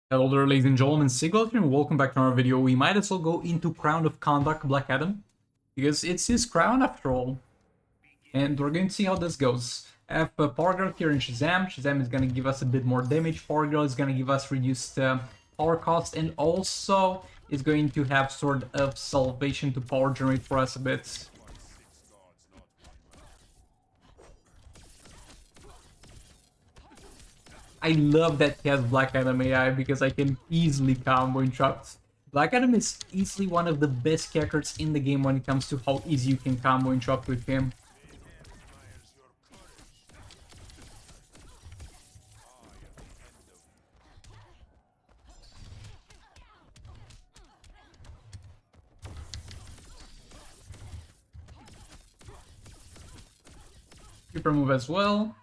Hello there, ladies and gentlemen, Sigurd here, and welcome back to our video. We might as well go into Crown of Kahndaq Black Adam, because it's his crown after all. And we're going to see how this goes. I have Power Girl here in Shazam. Shazam is going to give us a bit more damage. Power Girl is going to give us reduced power cost, and also is going to have sort of salvation to power generate for us a bit. I love that he has Black Adam AI because I can easily combo interrupt. Black Adam is easily one of the best characters in the game when it comes to how easy you can combo interrupt with him. Super move as well.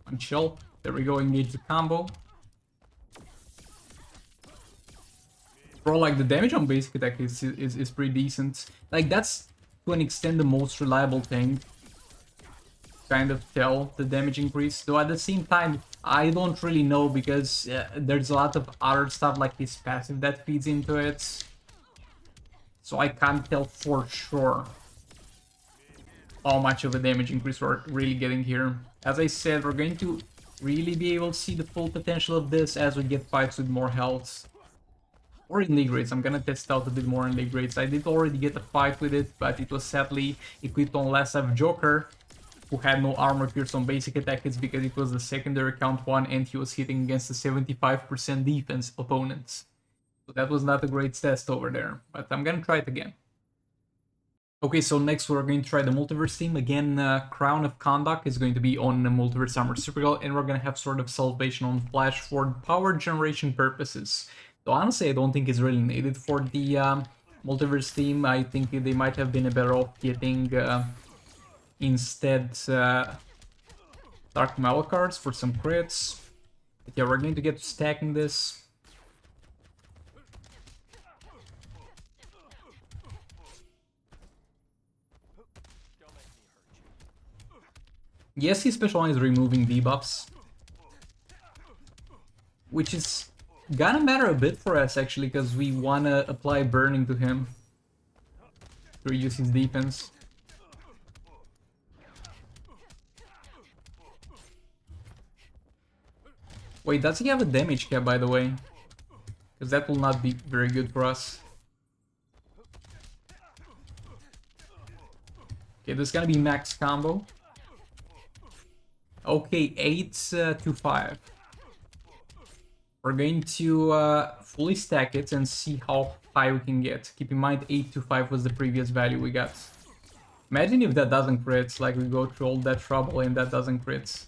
On chill. There we go, engage the combo. Bro, like the damage on basic attack is pretty decent. Like that's to an extent the most reliable thing. Kind of tell the damage increase. Though at the same time, I don't really know because there's a lot of other stuff like his passive that feeds into it. So I can't tell for sure how much of a damage increase we're really getting here. As I said, we're going to really be able to see the full potential of this as we get fights with more health. Or in league rates. I'm gonna test out a bit more in league rates. I did already get a fight with it, but it was sadly equipped on last of Joker, who had no armor pierce on basic attack. It's because it was the secondary count one and he was hitting against a 75% defense opponent. So that was not a great test over there, but I'm gonna try it again. Okay, so next we're going to try the Multiverse team. Again, Crown of Kahndaq is going to be on the Multiverse Armor Supergirl, and we're going to have sort of Salvation on Flash for power generation purposes. So honestly, I don't think it's really needed for the Multiverse team. I think they might have been better off getting instead Dark Mallow cards for some crits. But yeah, we're going to get to stacking this. Yes, he specializes removing debuffs, which is gonna matter a bit for us actually, because we wanna apply burning to him to reduce his defense. Wait, does he have a damage cap, by the way? Because that will not be very good for us. Okay, this is gonna be max combo. Okay, 8 to 5. We're going to fully stack it and see how high we can get. Keep in mind 8 to 5 was the previous value we got. Imagine if that doesn't crit, like we go through all that trouble and that doesn't crit.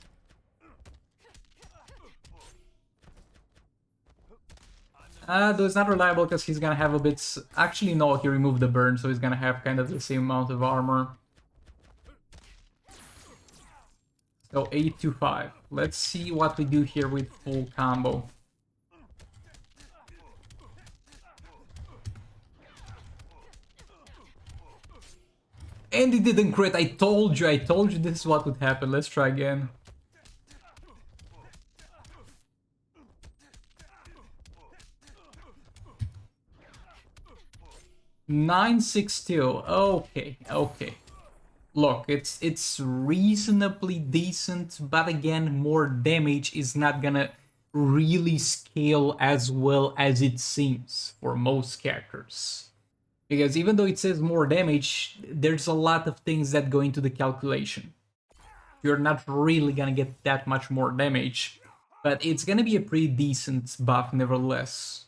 Though it's not reliable because he's gonna have a bit... Actually no, he removed the burn, so he's gonna have kind of the same amount of armor. So 8 to 5. Let's see what we do here with full combo. And it didn't crit. I told you this is what would happen. Let's try again. $962. Okay, okay. Look, it's reasonably decent, but again, more damage is not gonna really scale as well as it seems for most characters. Because even though it says more damage, there's a lot of things that go into the calculation. You're not really gonna get that much more damage, but it's gonna be a pretty decent buff nevertheless.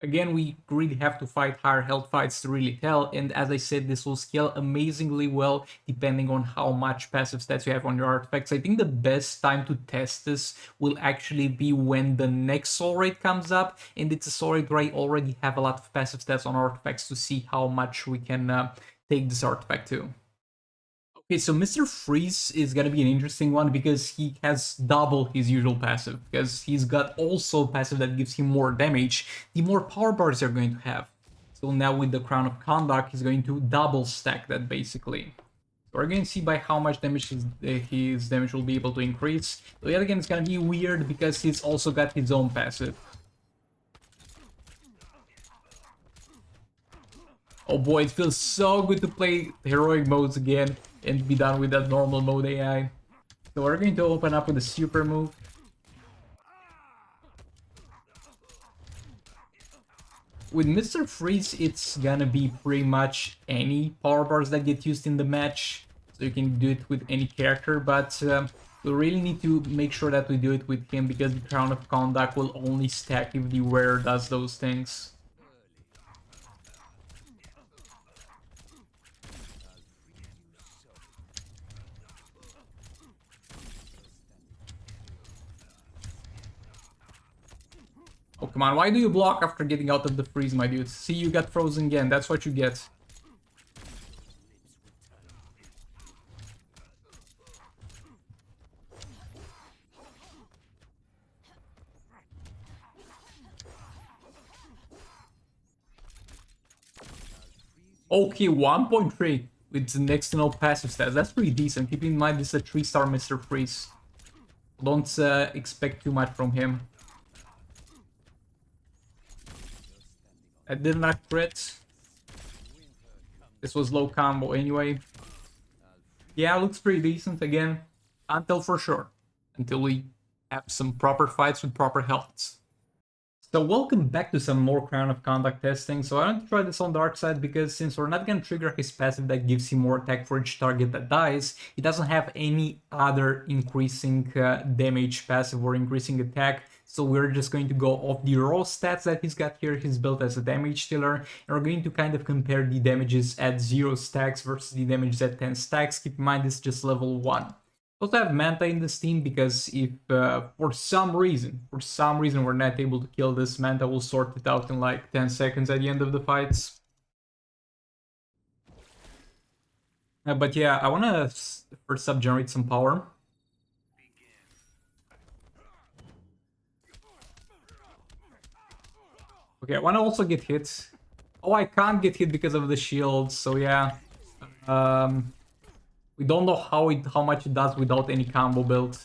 Again, we really have to fight higher health fights to really tell, and as I said, this will scale amazingly well depending on how much passive stats you have on your artifacts. I think the best time to test this will actually be when the next soul rate comes up, and it's a soul rate where I already have a lot of passive stats on artifacts to see how much we can take this artifact to. Okay, so Mr. Freeze is gonna be an interesting one because he has double his usual passive, because he's got also passive that gives him more damage, the more power bars you're going to have. So now with the Crown of Kahndaq, he's going to double stack that basically. We're going to see by how much damage his damage will be able to increase. So yet again, it's going to be weird because he's also got his own passive. Oh boy, it feels so good to play heroic modes again and be done with that normal mode AI. So we're going to open up with a super move. With Mr. Freeze, it's gonna be pretty much any power bars that get used in the match. So you can do it with any character, but we really need to make sure that we do it with him because the Crown of Kahndaq will only stack if the wearer does those things. Oh, come on, why do you block after getting out of the freeze, my dude? See, you got frozen again, that's what you get. Okay, 1.3 with the next to no passive stats. That's pretty decent. Keep in mind this is a 3-star Mr. Freeze. Don't expect too much from him. I did not crit. This was low combo anyway. Yeah, looks pretty decent again. Until for sure. Until we have some proper fights with proper healths. So welcome back to some more Crown of Kahndaq testing. So I want to try this on Dark Side because since we're not going to trigger his passive that gives him more attack for each target that dies, he doesn't have any other increasing damage passive or increasing attack. So we're just going to go off the raw stats that he's got here. He's built as a damage dealer, and we're going to kind of compare the damages at 0 stacks versus the damages at 10 stacks. Keep in mind this is just level 1. Also have Manta in this team because if for some reason we're not able to kill this, Manta will sort it out in like 10 seconds at the end of the fights. But yeah, I want to first up generate some power. Okay, I want to also get hit. Oh, I can't get hit because of the shield, so yeah. We don't know how much it does without any combo build.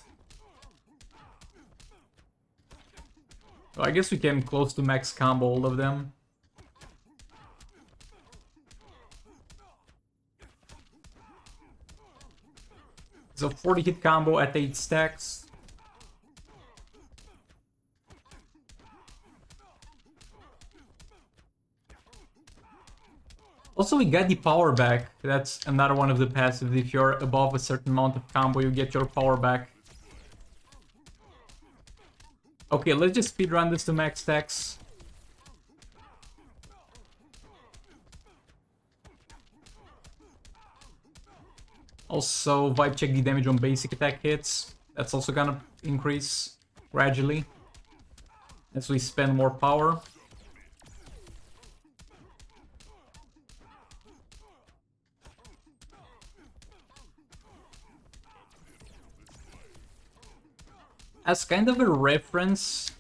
So I guess we can close to max combo all of them. So 40 hit combo at 8 stacks. Also, we got the power back. That's another one of the passives. If you're above a certain amount of combo, you get your power back. Okay, let's just speedrun this to max stacks. Also, vibe check the damage on basic attack hits. That's also gonna increase gradually as we spend more power. As kind of a reference,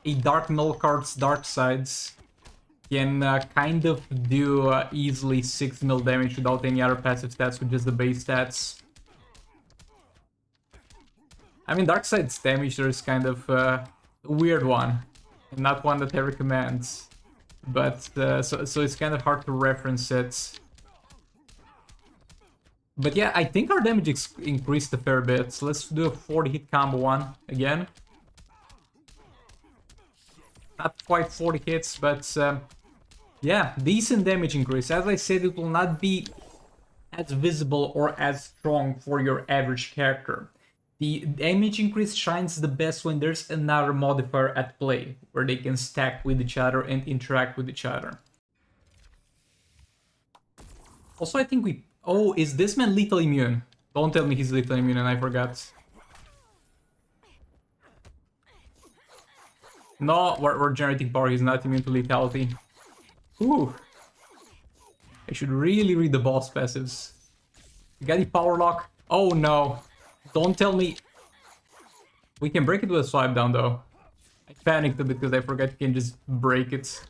a Dark Milcard's Dark Sides can kind of do easily 6 mil damage without any other passive stats, with just the base stats. I mean, Dark Side's damage there is kind of a weird one, and not one that I recommend. But so it's kind of hard to reference it. But yeah, I think our damage increased a fair bit. So let's do a 40 hit combo one again. Not quite 40 hits, but yeah, decent damage increase. As I said, it will not be as visible or as strong for your average character. The damage increase shines the best when there's another modifier at play, where they can stack with each other and interact with each other. Also, I think we... Oh, is this man lethal immune? Don't tell me he's lethal immune and I forgot. No, we're generating power, he's not immune to lethality. Ooh. I should really read the boss passives. You got the power lock? Oh no. Don't tell me... We can break it with a swipe down though. I panicked a bit because I forgot you can just break it.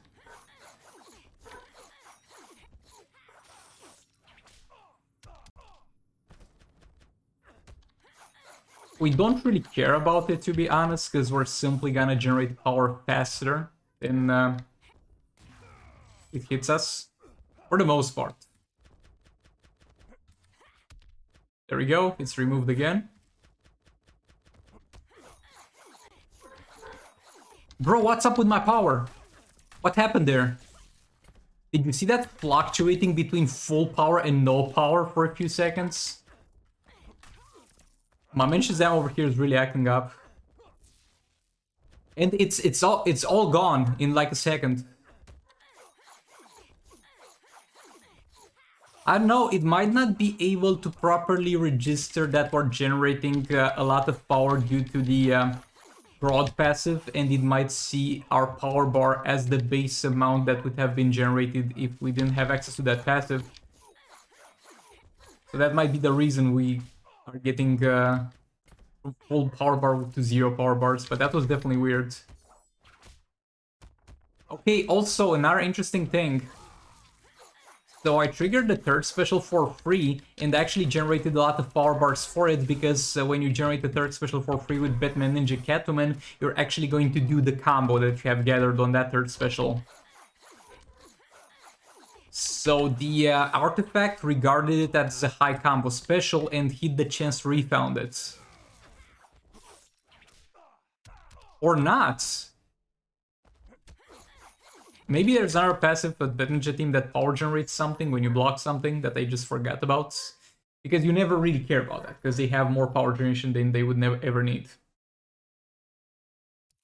We don't really care about it, to be honest, because we're simply gonna generate power faster than it hits us, for the most part. There we go, it's removed again. Bro, what's up with my power? What happened there? Did you see that fluctuating between full power and no power for a few seconds? My main Shazam over here is really acting up. And it's all gone in like a second. I don't know, it might not be able to properly register that we're generating a lot of power due to the broad passive, and it might see our power bar as the base amount that would have been generated if we didn't have access to that passive. So that might be the reason we are getting full power bar to 0 power bars, but that was definitely weird. Okay, also another interesting thing. So I triggered the third special for free and actually generated a lot of power bars for it, because when you generate the third special for free with Batman Ninja Catwoman, you're actually going to do the combo that you have gathered on that third special. So the artifact regarded it as a high combo special and hit the chance to refound it. Or not. Maybe there's another passive at Ninja Team that power generates something when you block something that they just forgot about. Because you never really care about that, because they have more power generation than they would never ever need.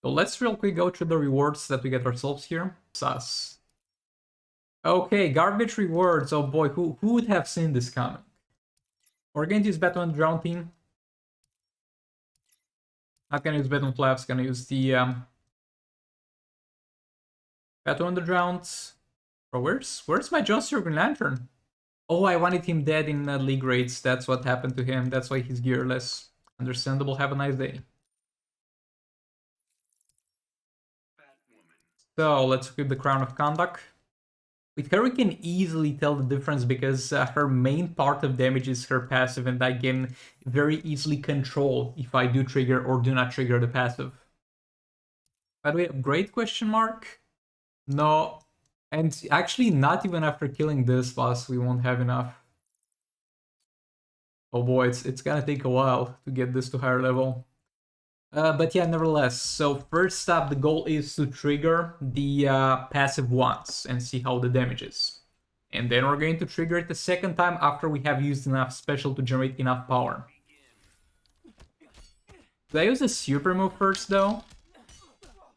So let's real quick go through the rewards that we get ourselves here. Sus. Okay, garbage rewards. Oh boy, who would have seen this coming? We're going to use Batman on the Drown team. Not gonna use Batman Flaps, gonna use the Batman on the Drowned. Bro, where's my John Stewart Green Lantern? Oh, I wanted him dead in League Raids. That's what happened to him. That's why he's gearless. Understandable. Have a nice day. So let's equip the Crown of Kahndaq. With her, we can easily tell the difference because her main part of damage is her passive, and I can very easily control if I do trigger or do not trigger the passive. By the way, upgrade question mark? No. And actually, not even after killing this boss, we won't have enough. Oh boy, it's gonna take a while to get this to higher level. But yeah, nevertheless, so first up, the goal is to trigger the passive once and see how the damage is. And then we're going to trigger it the second time after we have used enough special to generate enough power. Did I use the super move first, though?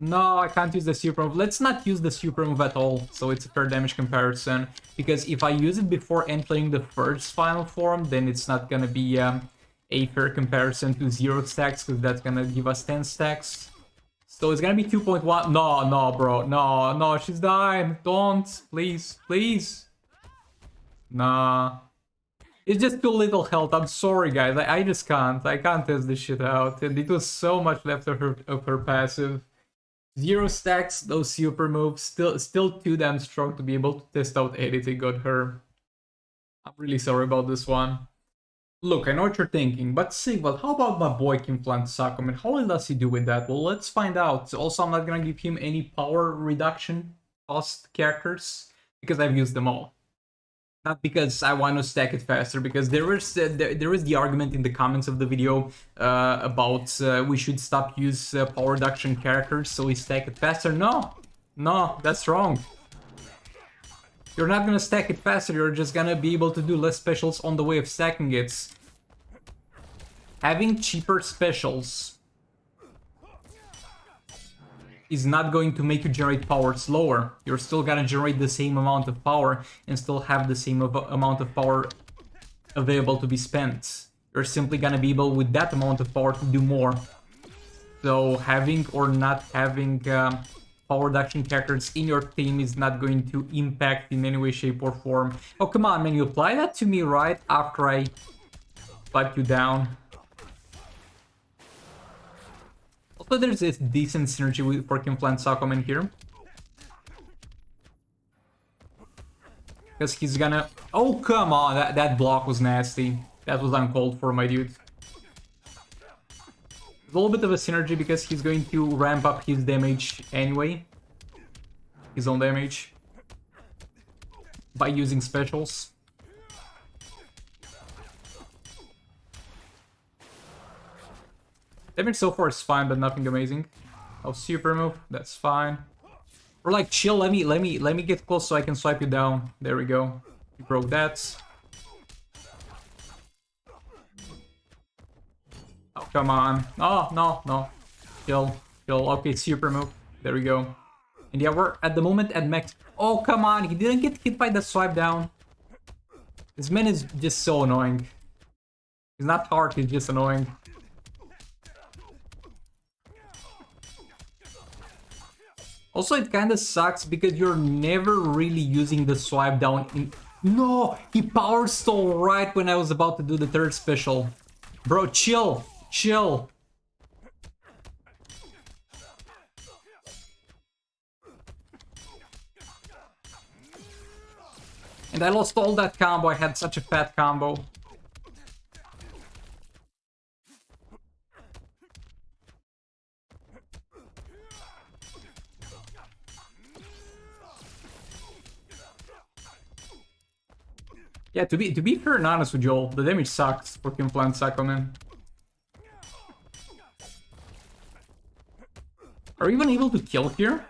No, I can't use the super move. Let's not use the super move at all, so it's a fair damage comparison. Because if I use it before entering the first final form, then it's not gonna be a fair comparison to 0 stacks, because that's gonna give us 10 stacks. So it's gonna be 2.1. No, bro. No, she's dying. Don't. Please, please. Nah. It's just too little health. I'm sorry, guys. I just can't. I can't test this shit out. And it was so much left of her passive. 0 stacks, those super moves. Still too damn strong to be able to test out anything on her. I'm really sorry about this one. Look, I know what you're thinking, but say, well, how about my boy Kim Flan-Sakom, and how well does he do with that? Well, let's find out. Also, I'm not gonna give him any power reduction cost characters, because I've used them all. Not because I want to stack it faster, because there is the argument in the comments of the video about we should stop use power reduction characters so we stack it faster. No, that's wrong. You're not gonna stack it faster, you're just gonna be able to do less specials on the way of stacking it. Having cheaper specials is not going to make you generate power slower. You're still gonna generate the same amount of power and still have the same amount of power available to be spent. You're simply gonna be able, with that amount of power, to do more. So having or not having power reduction characters in your team is not going to impact in any way, shape, or form. Oh, come on, man, you apply that to me right after I pipe you down. Also, there's this decent synergy for Kim Flan-Sakom in here. Because he's gonna... Oh, come on, that block was nasty. That was uncalled for, my dude. A little bit of a synergy because he's going to ramp up his damage anyway. His own damage. By using specials. Damage so far is fine, but nothing amazing. Oh, super move, that's fine. Or like chill, let me get close so I can swipe you down. There we go. You broke that. Oh, come on. Oh, no. Chill. Okay, super move. There we go. And yeah, we're at the moment at max. Oh, come on. He didn't get hit by the swipe down. This man is just so annoying. He's not hard, he's just annoying. Also, it kind of sucks because you're never really using the swipe down in... No! He power stole right when I was about to do the third special. Bro, chill. Chill. And I lost all that combo. I had such a fat combo. Yeah, to be fair and honest with Joel, the damage sucks for Kim Plant Psycho, man. Are we even able to kill here?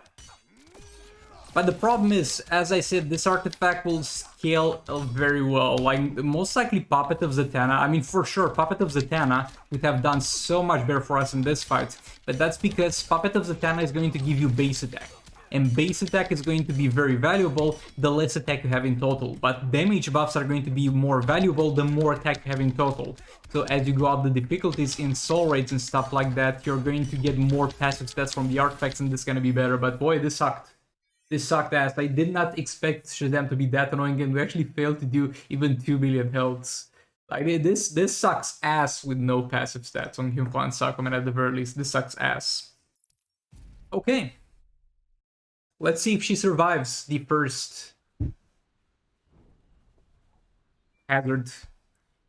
But the problem is, as I said, this artifact will scale very well. Like, most likely Puppet of Zatanna. I mean, for sure, Puppet of Zatanna would have done so much better for us in this fight. But that's because Puppet of Zatanna is going to give you base attack. And base attack is going to be very valuable the less attack you have in total. But damage buffs are going to be more valuable the more attack you have in total. So as you go up the difficulties in soul rates and stuff like that, you're going to get more passive stats from the artifacts and this is going to be better. But boy, this sucked. This sucked ass. I did not expect Shazam to be that annoying and we actually failed to do even 2 billion healths. Like, this sucks ass with no passive stats on Hyunfo and Sakuman at the very least. This sucks ass. Okay. Let's see if she survives the first hazard.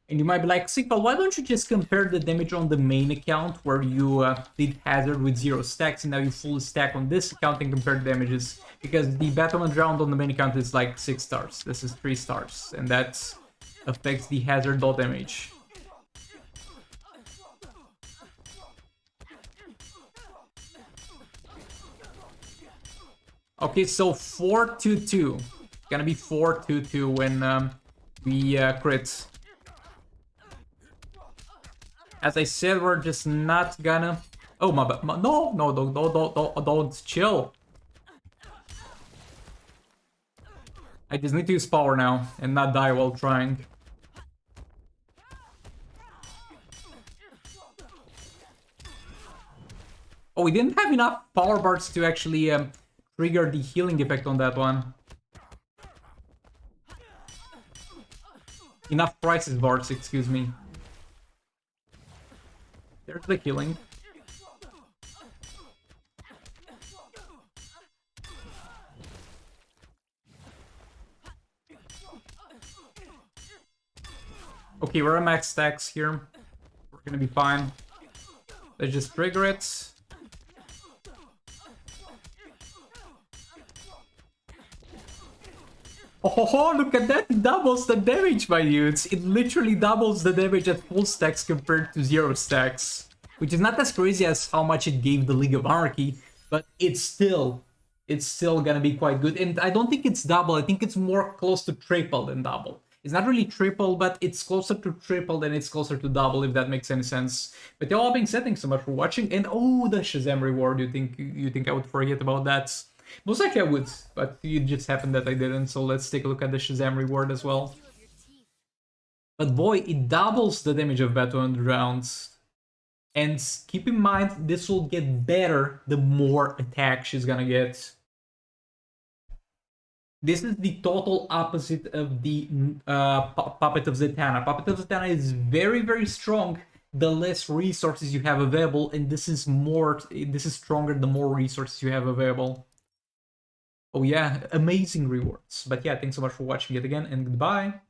And you might be like, Sigval, why don't you just compare the damage on the main account where you did hazard with 0 stacks and now you full stack on this account and compare the damages? Because the battlement round on the main account is like 6 stars. This is 3 stars. And that affects the hazard dot damage. Okay, so 4-2-2. Gonna be 4-2-2 when we crit. As I said, we're just not gonna... Oh, my bad. No, don't chill. I just need to use power now and not die while trying. Oh, we didn't have enough power bars to actually trigger the healing effect on that one. Enough crisis bars, excuse me. There's the healing. Okay, we're at max stacks here. We're gonna be fine. Let's just trigger it. Oh, look at that! It doubles the damage, my dudes! It literally doubles the damage at full stacks compared to 0 stacks. Which is not as crazy as how much it gave the League of Anarchy, but it's still gonna be quite good. And I don't think it's double, I think it's more close to triple than double. It's not really triple, but it's closer to triple than it's closer to double, if that makes any sense. But all being said, thanks so much for watching. And oh, the Shazam reward, you think I would forget about that? Most likely I would, but it just happened that I didn't, so let's take a look at the Shazam reward as well. But boy, it doubles the damage of Battle rounds. And keep in mind, this will get better the more attack she's gonna get. This is the total opposite of the Puppet of Zatanna. Puppet of Zatanna is very, very strong the less resources you have available, and this is stronger the more resources you have available. Oh yeah, amazing rewards. But yeah, thanks so much for watching yet again, and goodbye.